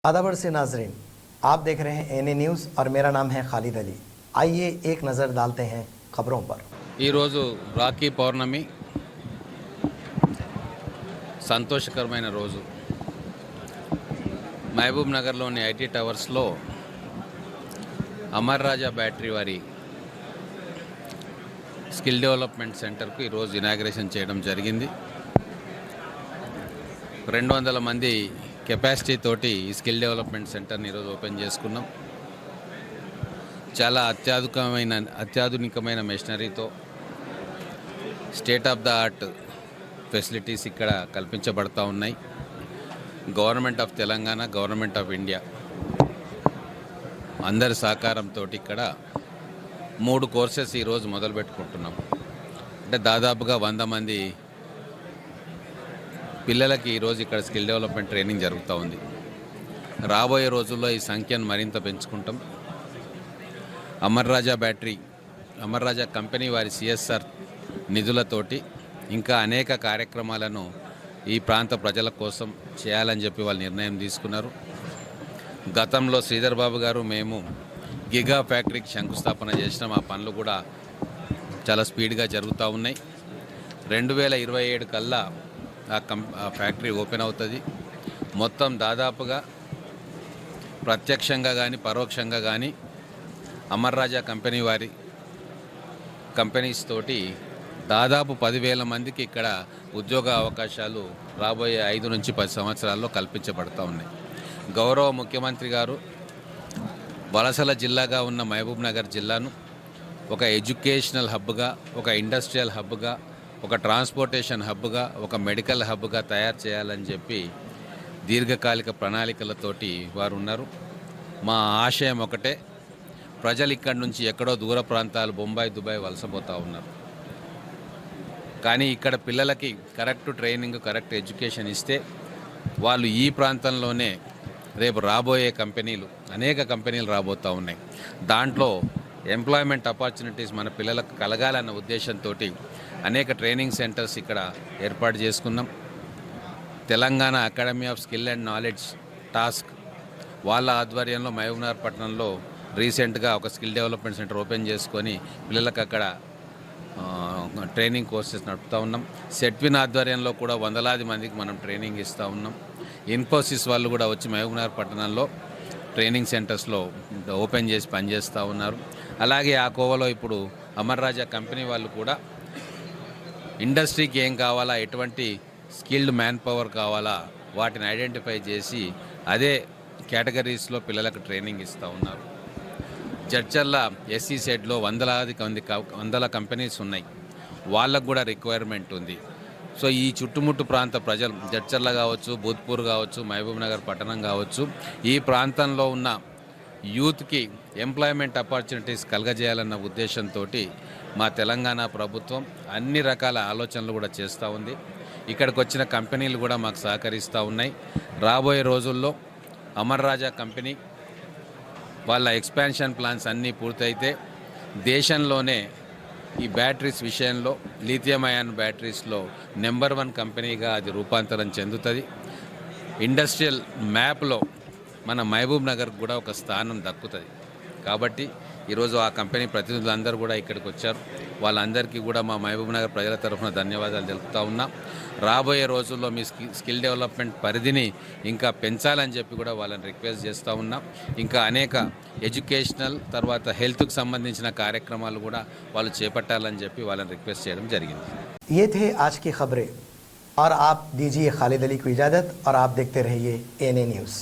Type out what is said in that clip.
आदाबर से नाजरीन, आप देख रहे हैं एनए न्यूज़ और मेरा नाम है खालिद अली। आइए एक नज़र डालते हैं खबरों पर। ఈ రోజు రాఖీ పౌర్ణమి సంతోషకరమైన రోజు. మహబూబ్ నగర్లోని ఐటీ టవర్స్లో అమర్ రాజా బ్యాటరీ వారి స్కిల్ డెవలప్మెంట్ సెంటర్కు ఈరోజు ఇనాగ్రేషన్ చేయడం జరిగింది. 200 మంది కెపాసిటీ తోటి ఈ స్కిల్ డెవలప్మెంట్ సెంటర్ని ఈరోజు ఓపెన్ చేసుకున్నాం. చాలా అత్యాధునికమైన మెషినరీతో state of the art facilities ఇక్కడ కల్పించబడతా ఉన్నాయి. Government of Telangana, government of India అందరి సహకారంతో ఇక్కడ 3 కోర్సెస్ ఈరోజు మొదలు పెట్టుకుంటున్నాం. అంటే దాదాపుగా 100 మంది పిల్లలకి ఈరోజు ఇక్కడ స్కిల్ డెవలప్మెంట్ ట్రైనింగ్ జరుగుతూ ఉంది. రాబోయే రోజుల్లో ఈ సంఖ్యను మరింత పెంచుకుంటాం. అమర్ రాజా కంపెనీ వారి సిఎస్ఆర్ నిధులతోటి ఇంకా అనేక కార్యక్రమాలను ఈ ప్రాంత ప్రజల కోసం చేయాలని చెప్పి వాళ్ళు నిర్ణయం తీసుకున్నారు. గతంలో శ్రీధర్ బాబు గారు మేము గిగా ఫ్యాక్టరీకి శంకుస్థాపన చేసిన మా పనులు కూడా చాలా స్పీడ్గా జరుగుతూ ఉన్నాయి. 2027 కల్లా ఆ ఫ్యాక్టరీ ఓపెన్ అవుతుంది. మొత్తం దాదాపుగా ప్రత్యక్షంగా కానీ పరోక్షంగా కానీ అమర్ రాజా కంపెనీ వారి కంపెనీస్ తోటి దాదాపు 10,000 మందికి ఇక్కడ ఉద్యోగ అవకాశాలు రాబోయే 5 నుంచి 10 సంవత్సరాల్లో కల్పించబడతా ఉన్నాయి. గౌరవ ముఖ్యమంత్రి గారు వలసల జిల్లాగా ఉన్న మహబూబ్ నగర్ జిల్లాను ఒక ఎడ్యుకేషనల్ హబ్గా, ఒక ఇండస్ట్రియల్ హబ్గా, ఒక ట్రాన్స్పోర్టేషన్ హబ్గా, ఒక మెడికల్ హబ్గా తయారు చేయాలని చెప్పి దీర్ఘకాలిక ప్రణాళికలతోటి వారు ఉన్నారు. మా ఆశయం ఒకటే, ప్రజలు ఇక్కడి నుంచి ఎక్కడో దూర ప్రాంతాలు బొంబాయి, దుబాయ్ వలసపోతూ ఉన్నారు. కానీ ఇక్కడ పిల్లలకి కరెక్ట్ ట్రైనింగ్, కరెక్ట్ ఎడ్యుకేషన్ ఇస్తే వాళ్ళు ఈ ప్రాంతంలోనే రేపు రాబోయే అనేక కంపెనీలు రాబోతూ ఉన్నాయి. దాంట్లో ఎంప్లాయ్మెంట్ ఆపర్చునిటీస్ మన పిల్లలకు కలగాలన్న ఉద్దేశంతో అనేక ట్రైనింగ్ సెంటర్స్ ఇక్కడ ఏర్పాటు చేసుకున్నాం. Telangana academy of skill and knowledge task వాళ్ళ ఆధ్వర్యంలో మహబూబ్నగర్ పట్టణంలో రీసెంట్గా ఒక స్కిల్ డెవలప్మెంట్ సెంటర్ ఓపెన్ చేసుకొని పిల్లలకు అక్కడ ట్రైనింగ్ కోర్సెస్ నడుపుతూ ఉన్నాం. సెట్విన్ ఆధ్వర్యంలో కూడా 100 మందికి మనం ట్రైనింగ్ ఇస్తూ ఉన్నాం. ఇన్ఫోసిస్ వాళ్ళు కూడా వచ్చి మహబూబ్నగర్ పట్టణంలో ట్రైనింగ్ సెంటర్స్లో ఓపెన్ చేసి పనిచేస్తూ ఉన్నారు. అలాగే ఆ కోవలో ఇప్పుడు అమర్ రాజా కంపెనీ వాళ్ళు కూడా ఇండస్ట్రీకి ఏం కావాలా, ఎటువంటి స్కిల్డ్ మ్యాన్ పవర్ కావాలా వాటిని ఐడెంటిఫై చేసి అదే కేటగిరీస్లో పిల్లలకు ట్రైనింగ్ ఇస్తూ ఉన్నారు. జడ్చర్ల ఎస్సీ సెట్లో 100 కంపెనీస్ ఉన్నాయి. వాళ్ళకు కూడా రిక్వైర్మెంట్ ఉంది. సో ఈ చుట్టుముట్టు ప్రాంత ప్రజలు, జడ్చర్ల కావచ్చు, భూత్పూర్ కావచ్చు, మహబూబ్ నగర్ పట్టణం కావచ్చు, ఈ ప్రాంతంలో ఉన్న యూత్కి ఎంప్లాయ్మెంట్ ఆపర్చునిటీస్ కలగజేయాలన్న ఉద్దేశంతో మా తెలంగాణ ప్రభుత్వం అన్ని రకాల ఆలోచనలు కూడా చేస్తూ ఉంది. ఇక్కడికి వచ్చిన కంపెనీలు కూడా మాకు సహకరిస్తూ ఉన్నాయి. రాబోయే రోజుల్లో అమర్ రాజా కంపెనీ వాళ్ళ ఎక్స్పాన్షన్ ప్లాన్స్ అన్నీ పూర్తయితే దేశంలోనే ఈ బ్యాటరీస్ విషయంలో, లిథియం అయాన్ బ్యాటరీస్లో నెంబర్ 1 కంపెనీగా అది రూపాంతరం చెందుతుంది. ఇండస్ట్రియల్ మ్యాప్లో మన మహబూబ్ నగర్ కూడా ఒక స్థానం దక్కుతుంది. కాబట్టి ఈరోజు ఆ కంపెనీ ప్రతినిధులందరూ కూడా ఇక్కడికి వచ్చారు. వాళ్ళందరికీ కూడా మా మహబూబ్ నగర్ ప్రజల తరఫున ధన్యవాదాలు తెలుపుతూ ఉన్నాం. రాబోయే రోజుల్లో మీ స్కిల్ డెవలప్మెంట్ పరిధిని ఇంకా పెంచాలని చెప్పి కూడా వాళ్ళని రిక్వెస్ట్ చేస్తూ ఉన్నాం. ఇంకా అనేక ఎడ్యుకేషనల్ తర్వాత హెల్త్కు సంబంధించిన కార్యక్రమాలు కూడా వాళ్ళు చేపట్టాలని చెప్పి వాళ్ళని రిక్వెస్ట్ చేయడం జరిగింది. ये थे आज की खबरें और आप दीजिए खालिद अली को इजाज़त और आप देखते रहिए एनए न्यूज़।